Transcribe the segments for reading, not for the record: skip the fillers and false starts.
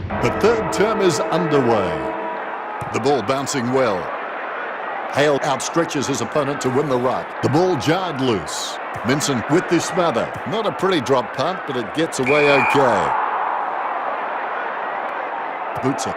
The third term is underway. The ball bouncing well. Hale outstretches his opponent to win the ruck. The ball jarred loose. Minson with the smother. Not a pretty drop punt, but it gets away okay. Boots it.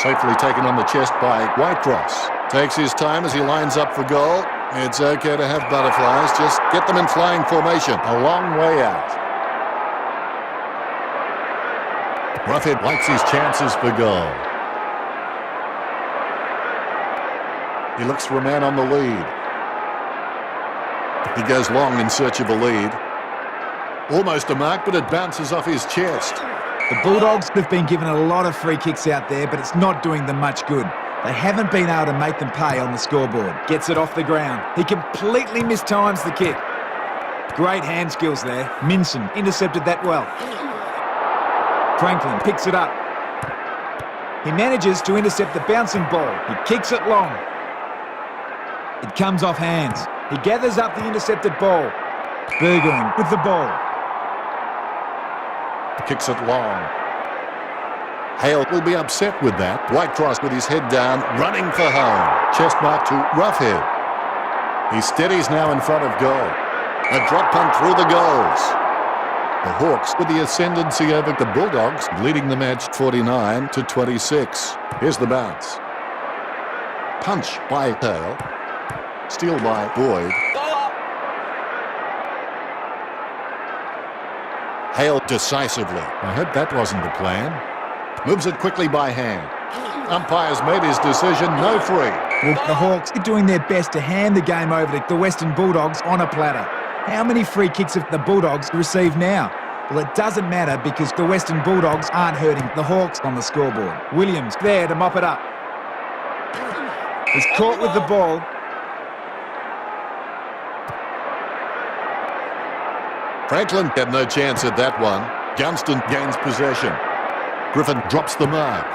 Safely taken on the chest by Whitecross. Takes his time as he lines up for goal. It's okay to have butterflies. Just get them in flying formation. A long way out. Roughhead likes his chances for goal. He looks for a man on the lead. He goes long in search of a lead. Almost a mark, but it bounces off his chest. The Bulldogs have been given a lot of free kicks out there, but it's not doing them much good. They haven't been able to make them pay on the scoreboard. Gets it off the ground. He completely mistimes the kick. Great hand skills there. Minson intercepted that well. Franklin picks it up. He manages to intercept the bouncing ball. He kicks it long. It comes off hands. He gathers up the intercepted ball. Burgoyne with the ball. Kicks it long. Hale will be upset with that. Whitecross with his head down, running for home. Chest mark to Roughhead. He steadies now in front of goal. A drop punt through the goals. The Hawks with the ascendancy over the Bulldogs, leading the match 49-26. Here's the bounce. Punch by Hale. Steal by Boyd. Hale decisively. I hope that wasn't the plan. Moves it quickly by hand. Umpire's made his decision, no free. Well, the Hawks are doing their best to hand the game over to the Western Bulldogs on a platter. How many free kicks have the Bulldogs received now? Well, it doesn't matter because the Western Bulldogs aren't hurting the Hawks on the scoreboard. Williams there to mop it up. He's caught with the ball. Franklin had no chance at that one. Gunston gains possession. Griffin drops the mark.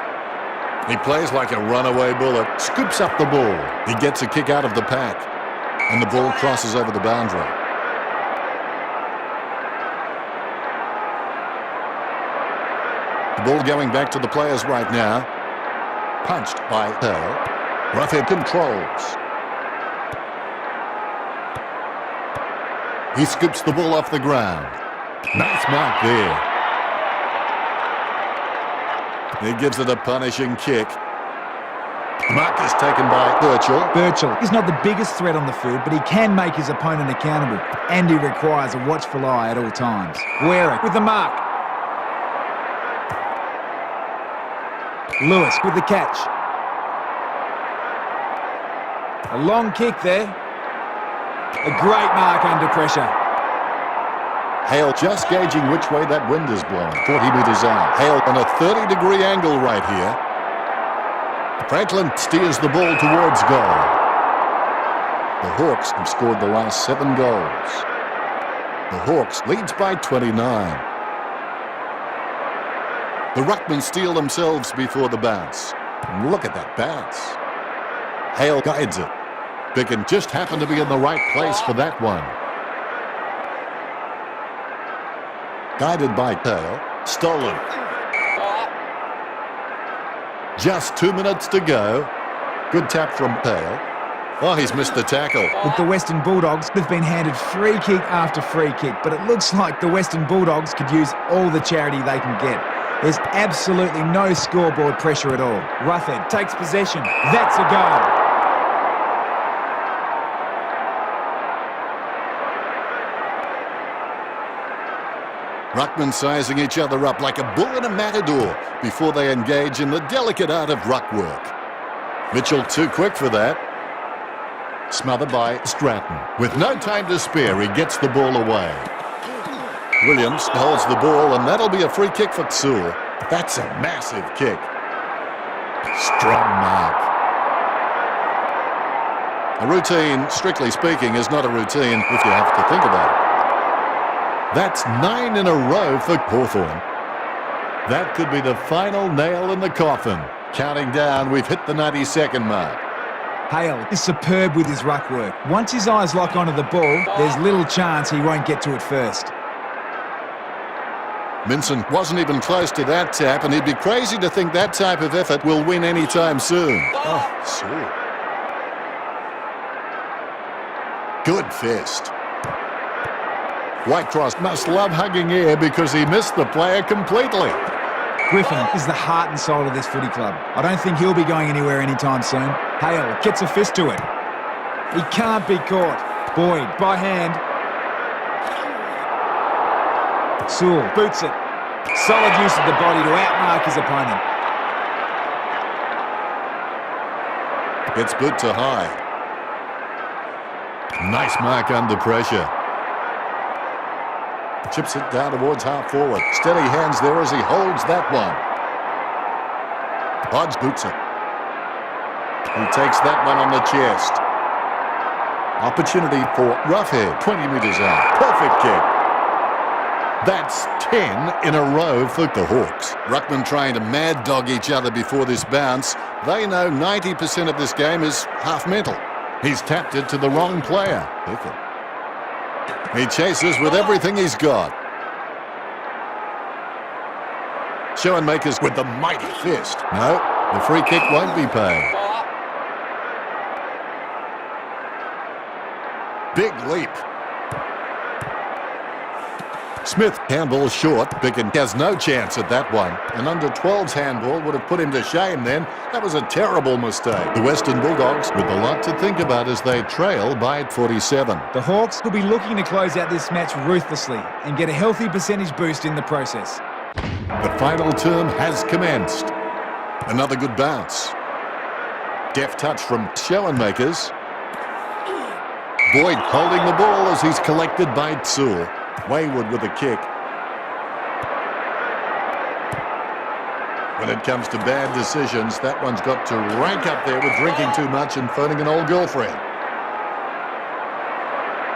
He plays like a runaway bullet. Scoops up the ball. He gets a kick out of the pack. And the ball crosses over the boundary. The ball going back to the players right now. Punched by Hale. Roughhead controls. He scoops the ball off the ground. Nice mark there. He gives it a punishing kick. The mark is taken by Birchall. Birchall is not the biggest threat on the field, but he can make his opponent accountable. And he requires a watchful eye at all times. Ware with the mark. Lewis with the catch. A long kick there. A great mark under pressure. Hale just gauging which way that wind is blowing. 40 metres out. Hale on a 30-degree angle right here. Franklin steers the ball towards goal. The Hawks have scored the last 7 goals. The Hawks leads by 29. The ruckmen steal themselves before the bounce. And look at that bounce. Hale guides it. Bicken just happened to be in the right place for that one. Guided by Hale. Stolen. Just 2 minutes to go. Good tap from Hale. Oh, he's missed the tackle. With the Western Bulldogs, they've been handed free kick after free kick, but it looks like the Western Bulldogs could use all the charity they can get. There's absolutely no scoreboard pressure at all. Roughhead takes possession. That's a goal. Ruckmen sizing each other up like a bull in a matador before they engage in the delicate art of ruck work. Mitchell too quick for that. Smothered by Stratton. With no time to spare, he gets the ball away. Williams holds the ball, and that'll be a free kick for Sewell. That's a massive kick. Strong mark. A routine, strictly speaking, is not a routine if you have to think about it. That's 9 in a row for Hawthorn. That could be the final nail in the coffin. Counting down, we've hit the 90-second mark. Hale is superb with his ruck work. Once his eyes lock onto the ball, there's little chance he won't get to it first. Minson wasn't even close to that tap, and he'd be crazy to think that type of effort will win anytime soon. Oh, sure. Good fist. Whitecross must love hugging air because he missed the player completely. Griffin is the heart and soul of this footy club. I don't think he'll be going anywhere anytime soon. Hale gets a fist to it. He can't be caught. Boyd by hand. Sewell boots it. Solid use of the body to outmark his opponent. Gets boot to high. Nice mark under pressure. Chips it down towards half forward. Steady hands there as he holds that one. Hodge boots it. He takes that one on the chest. Opportunity for Roughhead. 20 metres out. Perfect kick. That's 10 in a row for the Hawks. Ruckman trying to mad dog each other before this bounce. They know 90% of this game is half mental. He's tapped it to the wrong player. He chases with everything he's got. Schoenmakers with the mighty fist. No, the free kick won't be paid. Big leap. Smith handball short. Bicken has no chance at that one. An under-12's handball would have put him to shame then. That was a terrible mistake. The Western Bulldogs with a lot to think about as they trail by 47. The Hawks will be looking to close out this match ruthlessly and get a healthy percentage boost in the process. The final term has commenced. Another good bounce. Deft touch from Schoenmakers. Boyd holding the ball as he's collected by Sewell. Wayward with a kick. When it comes to bad decisions, that one's got to rank up there with drinking too much and phoning an old girlfriend.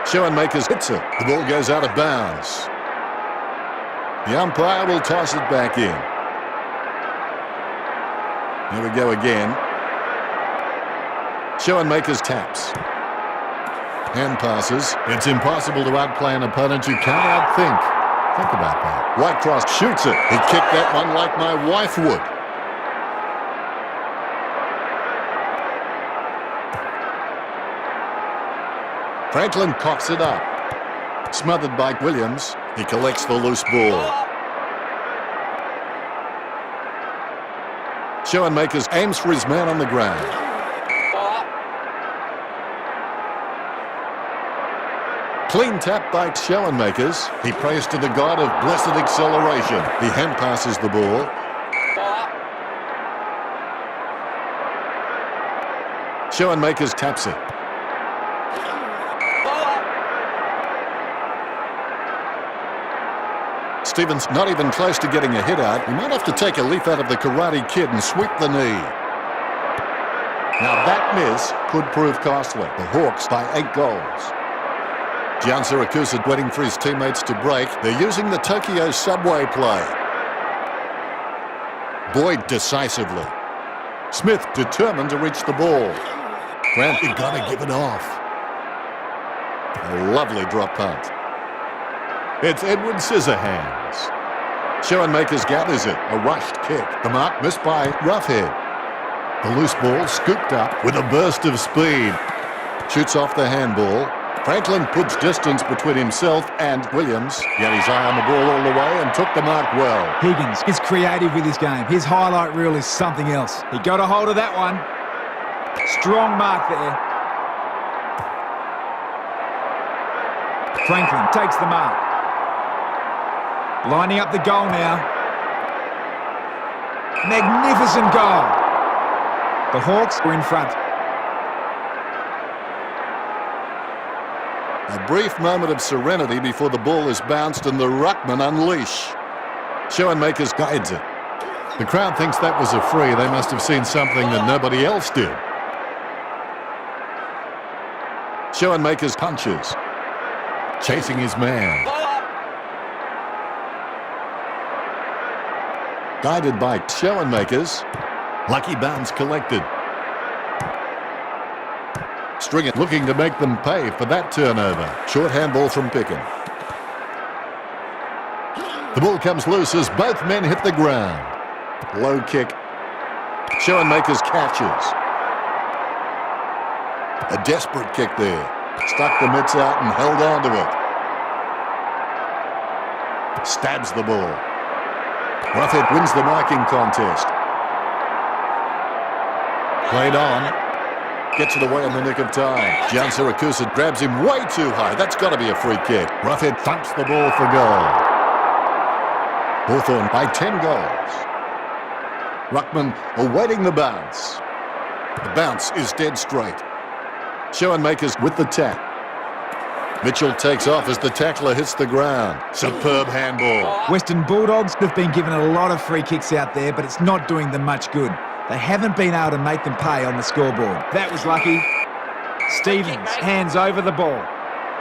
Schoenmakers hits it. The ball goes out of bounds. The umpire will toss it back in. Here we go again. Schoenmakers taps. Hand passes. It's impossible to outplay an opponent you can't outthink. Think about that. Whitecross shoots it. He kicked that one like my wife would. Franklin coughs it up. Smothered by Williams. He collects the loose ball. Schoenmakers aims for his man on the ground. Clean tap by Schoenmakers. He prays to the god of blessed acceleration. He hand passes the ball. Schoenmakers taps it. Stevens not even close to getting a hit out. He might have to take a leaf out of the Karate Kid and sweep the knee. Now that miss could prove costly. The Hawks by 8 goals. Gian Siracusa waiting for his teammates to break. They're using the Tokyo subway play. Boyd decisively. Smith determined to reach the ball. Grant, you gotta give it off. A lovely drop punt. It's Edward Scissorhands. Schoenmakers gathers it. A rushed kick. The mark missed by Roughhead. The loose ball scooped up with a burst of speed. Shoots off the handball. Franklin puts distance between himself and Williams. He had his eye on the ball all the way and took the mark well. Higgins is creative with his game. His highlight reel is something else. He got a hold of that one. Strong mark there. Franklin takes the mark. Lining up the goal now. Magnificent goal. The Hawks were in front. A brief moment of serenity before the ball is bounced and the ruckman unleash. Schoenmakers guides it. The crowd thinks that was a free. They must have seen something that nobody else did. Schoenmakers punches. Chasing his man. Guided by Schoenmakers. Lucky bounce collected. Stringer looking to make them pay for that turnover. Short handball from Picken. The ball comes loose as both men hit the ground. Low kick. Schoenmakers catches. A desperate kick there. Stuck the mitts out and held on to it. Stabs the ball. Roughhead wins the marking contest. Played on. Gets it away in the nick of time. Gian Siracusa grabs him way too high. That's got to be a free kick. Roughhead thumps the ball for goal. Hawthorn by 10 goals. Ruckman awaiting the bounce. The bounce is dead straight. Schoenmakers with the tap. Mitchell takes off as the tackler hits the ground. Superb handball. Western Bulldogs have been given a lot of free kicks out there, but it's not doing them much good. They haven't been able to make them pay on the scoreboard. That was lucky. Stevens hands over the ball.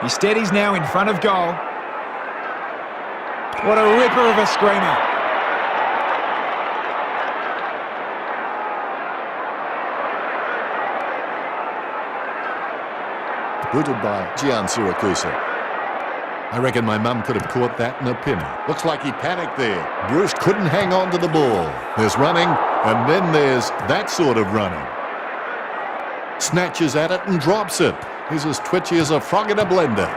He steadies now in front of goal. What a ripper of a screamer. Booted by Gian Siracusa. I reckon my mum could have caught that in a pinny. Looks like he panicked there. Bruce couldn't hang on to the ball. There's running, and then there's that sort of running. Snatches at it and drops it. He's as twitchy as a frog in a blender.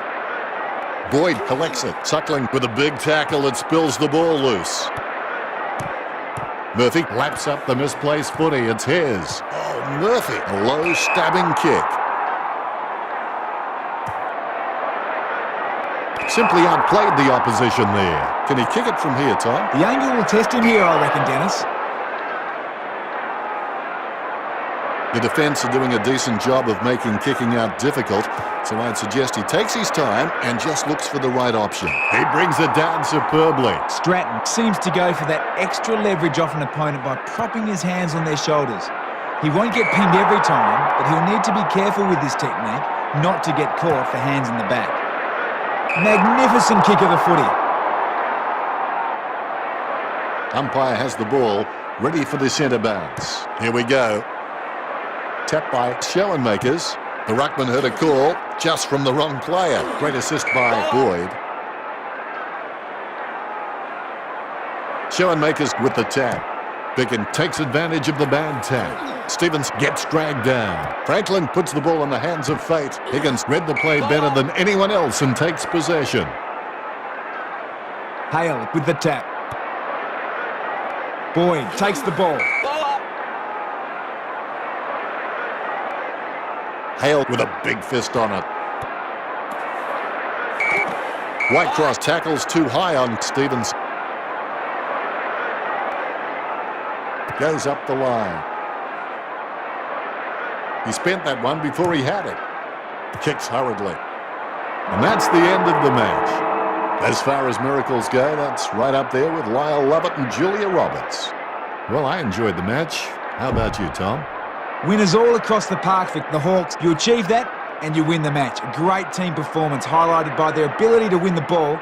Boyd collects it. Suckling with a big tackle that spills the ball loose. Murphy laps up the misplaced footy. It's his. Oh, Murphy. A low stabbing kick. Simply outplayed the opposition there. Can he kick it from here, Tom? The angle will test him here, I reckon, Dennis. The defence are doing a decent job of making kicking out difficult, so I'd suggest he takes his time and just looks for the right option. He brings it down superbly. Stratton seems to go for that extra leverage off an opponent by propping his hands on their shoulders. He won't get pinned every time, but he'll need to be careful with this technique not to get caught for hands in the back. Magnificent kick of the footy. Umpire has the ball, ready for the centre bounce. Here we go. Tap by Schoenmakers. The ruckman heard a call just from the wrong player. Great assist by Boyd. Schoenmakers with the tap. Bicken takes advantage of the bad tap. Stevens gets dragged down. Franklin puts the ball in the hands of fate. Higgins read the play better than anyone else and takes possession. Hale with the tap. Boyd takes the ball. Hale with a big fist on it. Whitecross tackles too high on Stevens. Goes up the line. He spent that one before he had it. Kicks hurriedly. And that's the end of the match. As far as miracles go, that's right up there with Lyle Lovett and Julia Roberts. Well, I enjoyed the match. How about you, Tom? Winners all across the park for the Hawks. You achieve that and you win the match. A great team performance highlighted by their ability to win the ball.